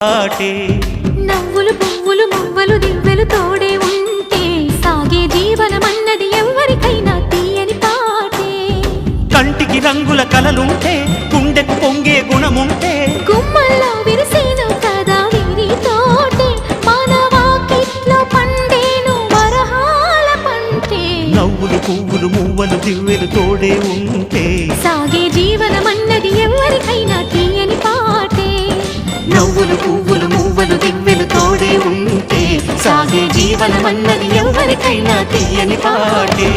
ఆటే నవ్వులు పువ్వులు మువ్వలు దివ్వెలు తోడే ఉంటే సాగే జీవనమన్నది ఎవరికైనా తీయని పాటే. కంటికి రంగుల కలలుంటే గుండెకు పొంగే గుణముంటే గుమ్మల్లో విరిసేను కదా వీరి తోటే మానవాకిట్లో పండేను వరహాల పంటే. నవ్వులు పువ్వులు మువ్వలు దివ్వెలు తోడే ఉంటే సాగే జీవనమన్నది ఎవరికైనా తీయని పాటే. నవ్వులు పువ్వులు మువ్వలు దివ్వెలు తోడే ఉంటే సాగే జీవనమన్నది ఎవరికైనా తీయని పాటే.